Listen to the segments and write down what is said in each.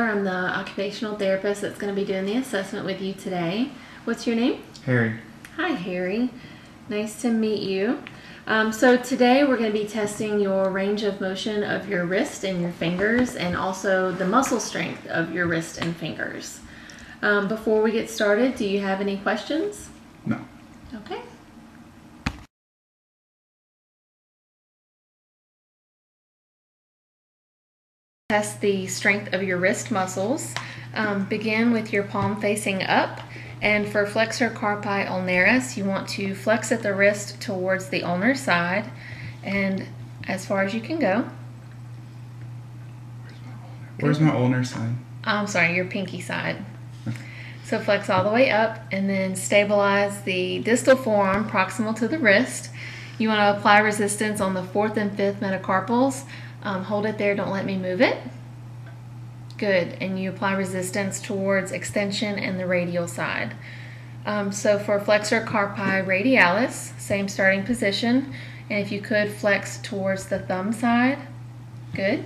I'm the occupational therapist that's going to be doing the assessment with you today. What's your name? Harry. Hi, Harry. Nice to meet you. So today we're going to be testing your range of motion of your wrist and your fingers, and also the muscle strength of your wrist and fingers. Before we get started, do you have any questions? No. Okay. Test the strength of your wrist muscles. Begin with your palm facing up, and for flexor carpi ulnaris, you want to flex at the wrist towards the ulnar side and as far as you can go. Where's my ulnar side? I'm sorry, your pinky side. So flex all the way up and then stabilize the distal forearm proximal to the wrist. You want to apply resistance on the 4th and 5th metacarpals. Hold it there, don't let me move it. Good, and you apply resistance towards extension and the radial side. So for flexor carpi radialis, same starting position, and if you could flex towards the thumb side, good.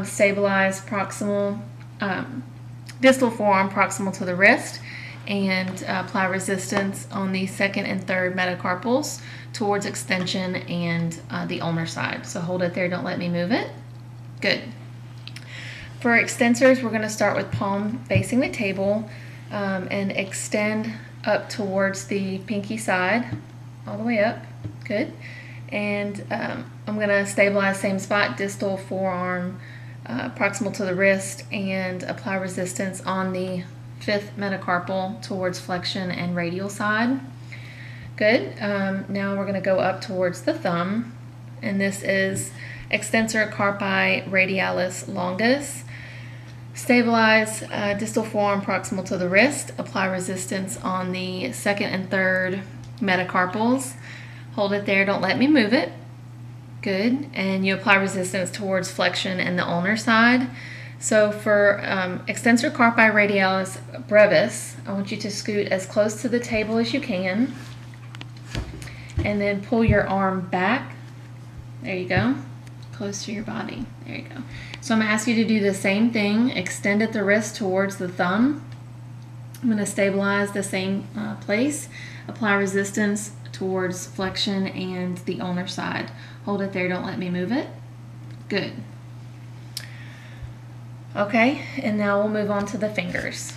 Stabilize proximal, distal forearm proximal to the wrist, and apply resistance on the 2nd and 3rd metacarpals towards extension and the ulnar side. So hold it there, don't let me move it. Good. For extensors, we're going to start with palm facing the table and extend up towards the pinky side, all the way up. Good. And I'm going to stabilize same spot, distal forearm proximal to the wrist, and apply resistance on the 5th metacarpal towards flexion and radial side. Good. Now we're going to go up towards the thumb, and this is extensor carpi radialis longus. Stabilize distal forearm proximal to the wrist. Apply resistance on the 2nd and 3rd metacarpals. Hold it there, don't let me move it. Good. And you apply resistance towards flexion and the ulnar side. So for extensor carpi radialis brevis, I want you to scoot as close to the table as you can, and then pull your arm back. There you go. Close to your body. There you go. So I'm going to ask you to do the same thing. Extend at the wrist towards the thumb. I'm going to stabilize the same place. Apply resistance towards flexion and the ulnar side. Hold it there, don't let me move it. Good. Okay, and now we'll move on to the fingers.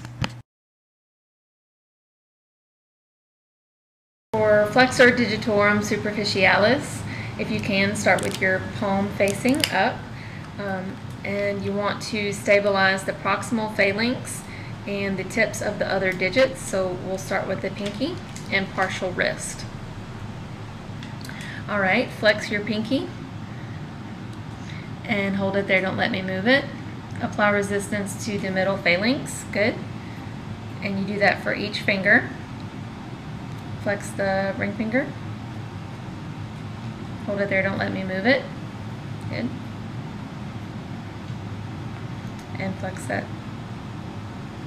For flexor digitorum superficialis, if you can, start with your palm facing up, and you want to stabilize the proximal phalanx and the tips of the other digits. So we'll start with the pinky and partial wrist. All right, flex your pinky and hold it there, don't let me move it. Apply resistance to the middle phalanx, good. And you do that for each finger. Flex the ring finger. Hold it there, don't let me move it. Good. And flex that.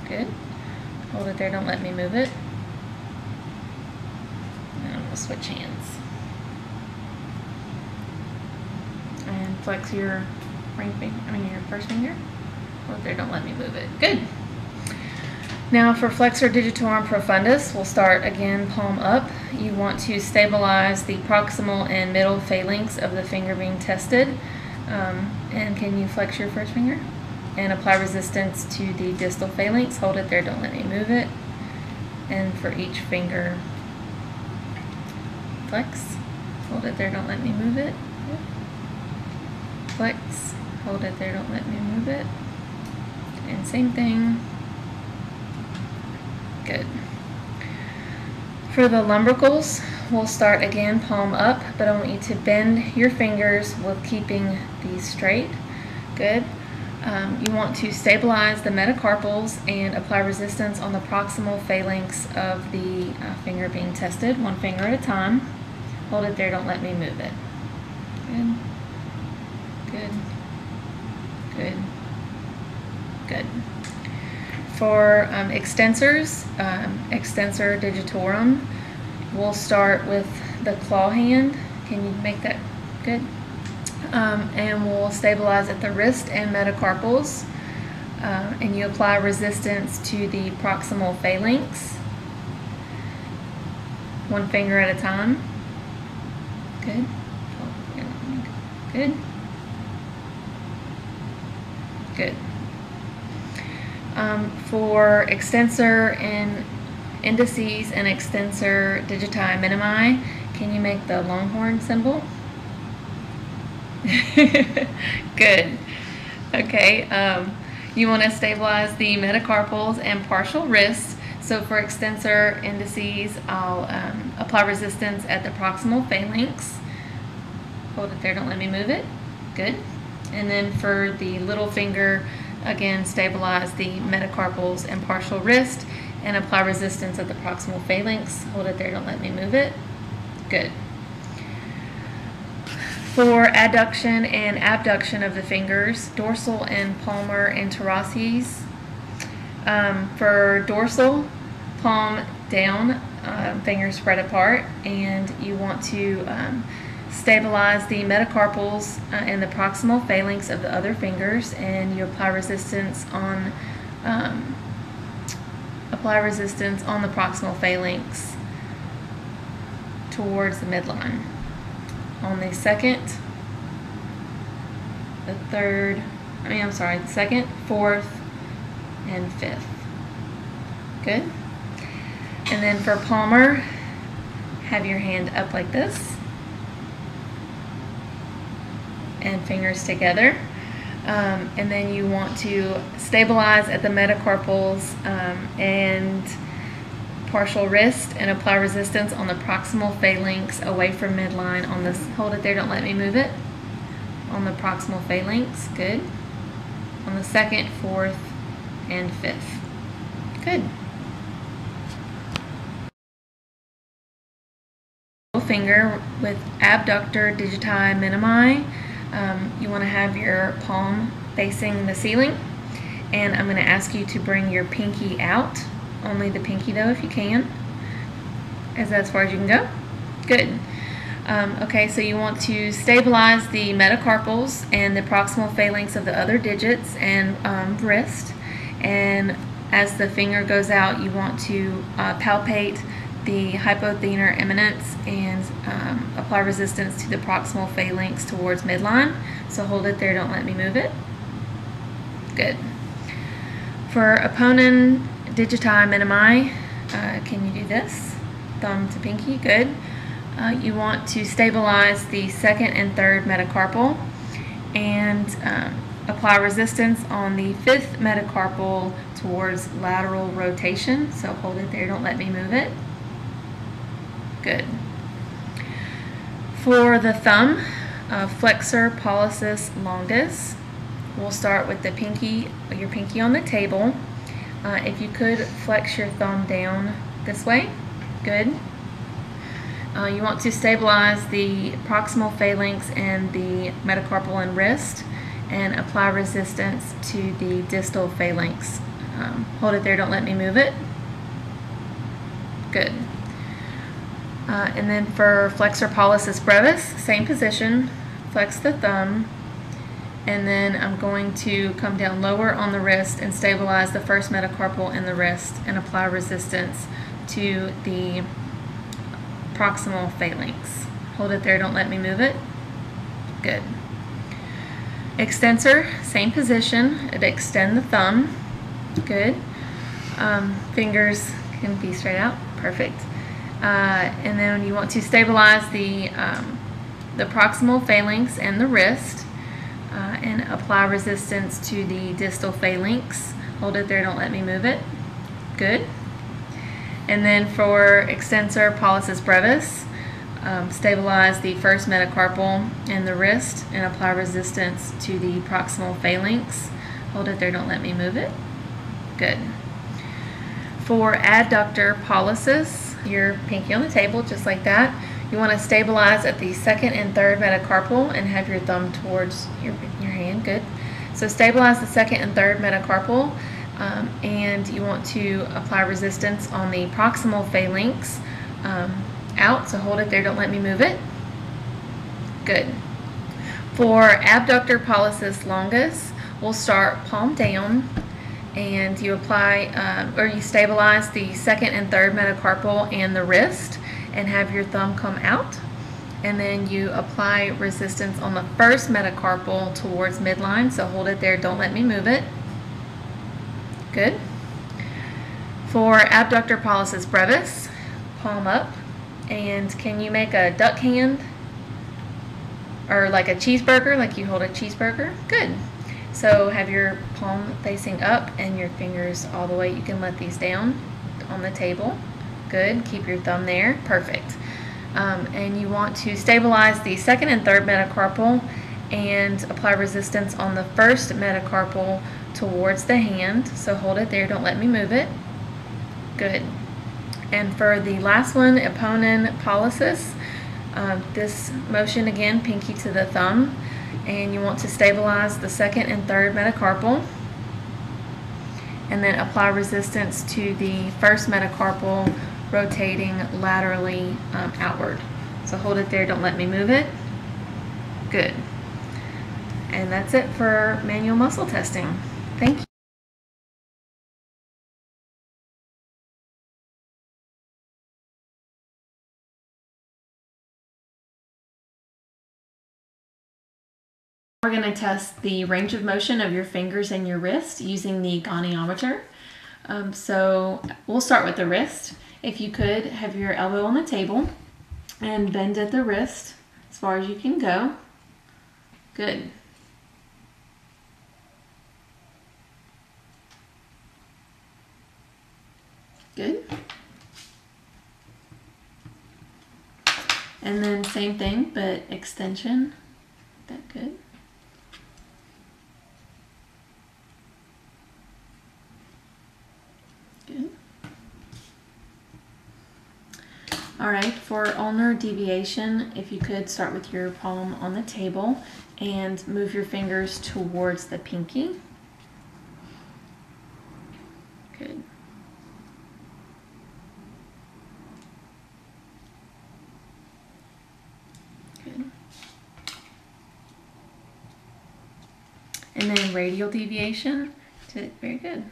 Good. Hold it there, don't let me move it. And I'm going to switch hands. And flex your ring finger, your first finger. Hold it there, don't let me move it. Good. Now for flexor digitorum profundus, we'll start again palm up. You want to stabilize the proximal and middle phalanx of the finger being tested. And can you flex your first finger? And apply resistance to the distal phalanx. Hold it there, don't let me move it. And for each finger, flex. Hold it there, don't let me move it. Flex. Hold it there, don't let me move it. And same thing. Good. For the lumbricals, we'll start again palm up, but I want you to bend your fingers while keeping these straight. Good. You want to stabilize the metacarpals and apply resistance on the proximal phalanx of the finger being tested, one finger at a time. Hold it there, don't let me move it. Good. Good. Good. Good. For extensors, extensor digitorum, we'll start with the claw hand. Can you make that good? And we'll stabilize at the wrist and metacarpals. and you apply resistance to the proximal phalanx, one finger at a time. Good. Good. Good. For extensor and indices and extensor digiti minimi, can you make the longhorn symbol? Good. Okay. You want to stabilize the metacarpals and partial wrists. So for extensor indices, I'll apply resistance at the proximal phalanx. Hold it there, don't let me move it. Good. And then for the little finger, again, stabilize the metacarpals and partial wrist and apply resistance at the proximal phalanx. Hold it there, don't let me move it. Good. For adduction and abduction of the fingers, dorsal and palmar interosseous. For dorsal, palm down, fingers spread apart, and you want to stabilize the metacarpals and the proximal phalanx of the other fingers, and you apply resistance on the proximal phalanx towards the midline. On the second, fourth, and fifth. Good. And then for palmar, have your hand up like this and fingers together. And then you want to stabilize at the metacarpals and partial wrist and apply resistance on the proximal phalanx away from midline on this. Hold it there, don't let me move it. On the proximal phalanx. Good. On the second, fourth, and fifth. Good. Finger with abductor digiti minimi. You want to have your palm facing the ceiling, and I'm going to ask you to bring your pinky out. Only the pinky though, if you can. Is that as far as you can go? Good. Okay, so you want to stabilize the metacarpals and the proximal phalanx of the other digits and wrist. And as the finger goes out, you want to palpate the hypothenar eminence and apply resistance to the proximal phalanx towards midline. So hold it there, don't let me move it. Good. For opponent digiti minimi, can you do this? Thumb to pinky, good. You want to stabilize the second and third metacarpal and apply resistance on the fifth metacarpal towards lateral rotation. So hold it there, don't let me move it. Good. For the thumb, flexor pollicis longus, we'll start with the pinky, your pinky on the table. If you could flex your thumb down this way, good. You want to stabilize the proximal phalanx and the metacarpal and wrist and apply resistance to the distal phalanx. Hold it there, don't let me move it. Good. And then for flexor pollicis brevis, same position, flex the thumb, and then I'm going to come down lower on the wrist and stabilize the first metacarpal in the wrist and apply resistance to the proximal phalanx. Hold it there, don't let me move it. Good. Extensor, same position, extend the thumb. Good. Fingers can be straight out, perfect. And then you want to stabilize the proximal phalanx and the wrist and apply resistance to the distal phalanx. Hold it there, don't let me move it. Good. And then for extensor pollicis brevis, stabilize the first metacarpal and the wrist and apply resistance to the proximal phalanx. Hold it there, don't let me move it. Good. For adductor pollicis, your pinky on the table, just like that. You want to stabilize at the second and third metacarpal and have your thumb towards your hand. Good. So stabilize the second and third metacarpal, and you want to apply resistance on the proximal phalanx out. So hold it there, don't let me move it. Good. For abductor pollicis longus, we'll start palm down and you apply or you stabilize the second and third metacarpal and the wrist and have your thumb come out. And then you apply resistance on the first metacarpal towards midline, so hold it there, don't let me move it. Good. For abductor pollicis brevis, palm up, and can you make a duck hand or like a cheeseburger, like you hold a cheeseburger? Good. So have your palm facing up and your fingers all the way. You can let these down on the table. Good. Keep your thumb there. Perfect. And you want to stabilize the second and third metacarpal and apply resistance on the first metacarpal towards the hand. So hold it there, don't let me move it. Good. And for the last one, opponent pollicis, this motion again, pinky to the thumb, and you want to stabilize the second and third metacarpal and then apply resistance to the first metacarpal, rotating laterally outward. So hold it there, don't let me move it. Good. And that's it for manual muscle testing. Thank you. We're going to test the range of motion of your fingers and your wrist using the goniometer. So we'll start with the wrist. If you could, have your elbow on the table and bend at the wrist as far as you can go. Good. Good. And then same thing, but extension. That good. Good. All right, for ulnar deviation, if you could start with your palm on the table and move your fingers towards the pinky. Good. Good. And then radial deviation. Very good.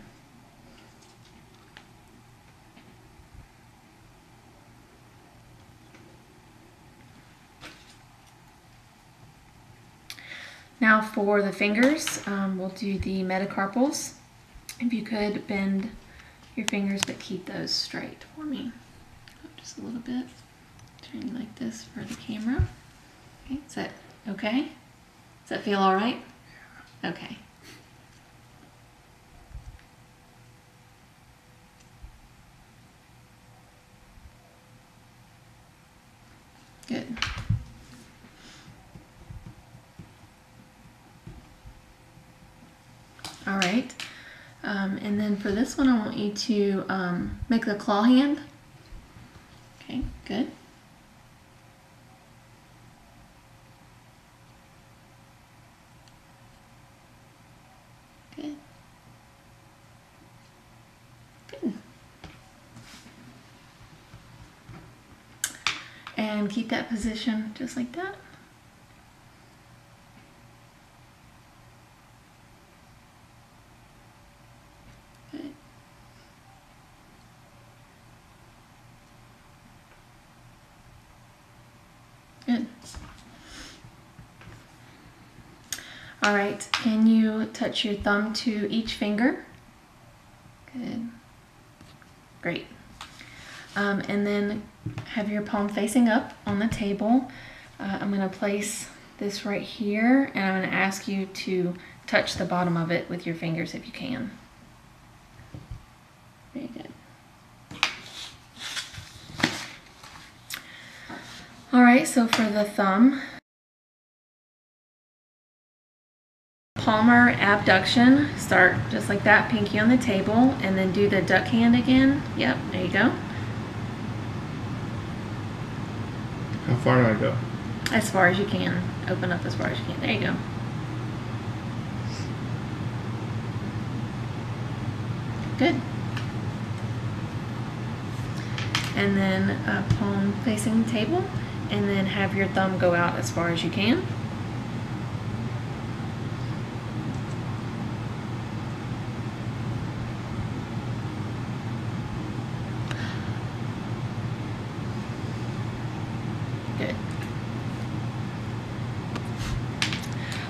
Now for the fingers, we'll do the metacarpals. If you could bend your fingers, but keep those straight for me. Just a little bit. Turn like this for the camera. Okay, is that okay? Does that feel all right? Okay. Good. All right, and then for this one, I want you to make the claw hand. Okay, good. Good. Good. And keep that position just like that. Good. Good. All right, can you touch your thumb to each finger? Good. Great. And then have your palm facing up on the table. I'm going to place this right here, and I'm going to ask you to touch the bottom of it with your fingers if you can. Very good. All right, so for the thumb, palmar abduction, start just like that, pinky on the table, and then do the duck hand again. Yep, there you go. How far do I go? As far as you can. Open up as far as you can. There you go. Good. And then palm facing the table, and then have your thumb go out as far as you can.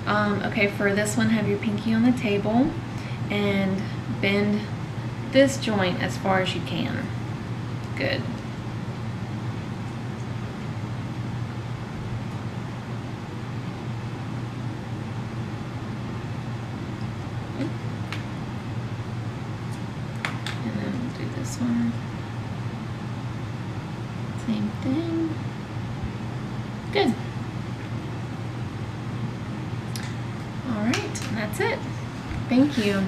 Okay, for this one, have your pinky on the table and bend this joint as far as you can. Good. And then we'll do this one. Same thing. Good. All right, and that's it. Thank you.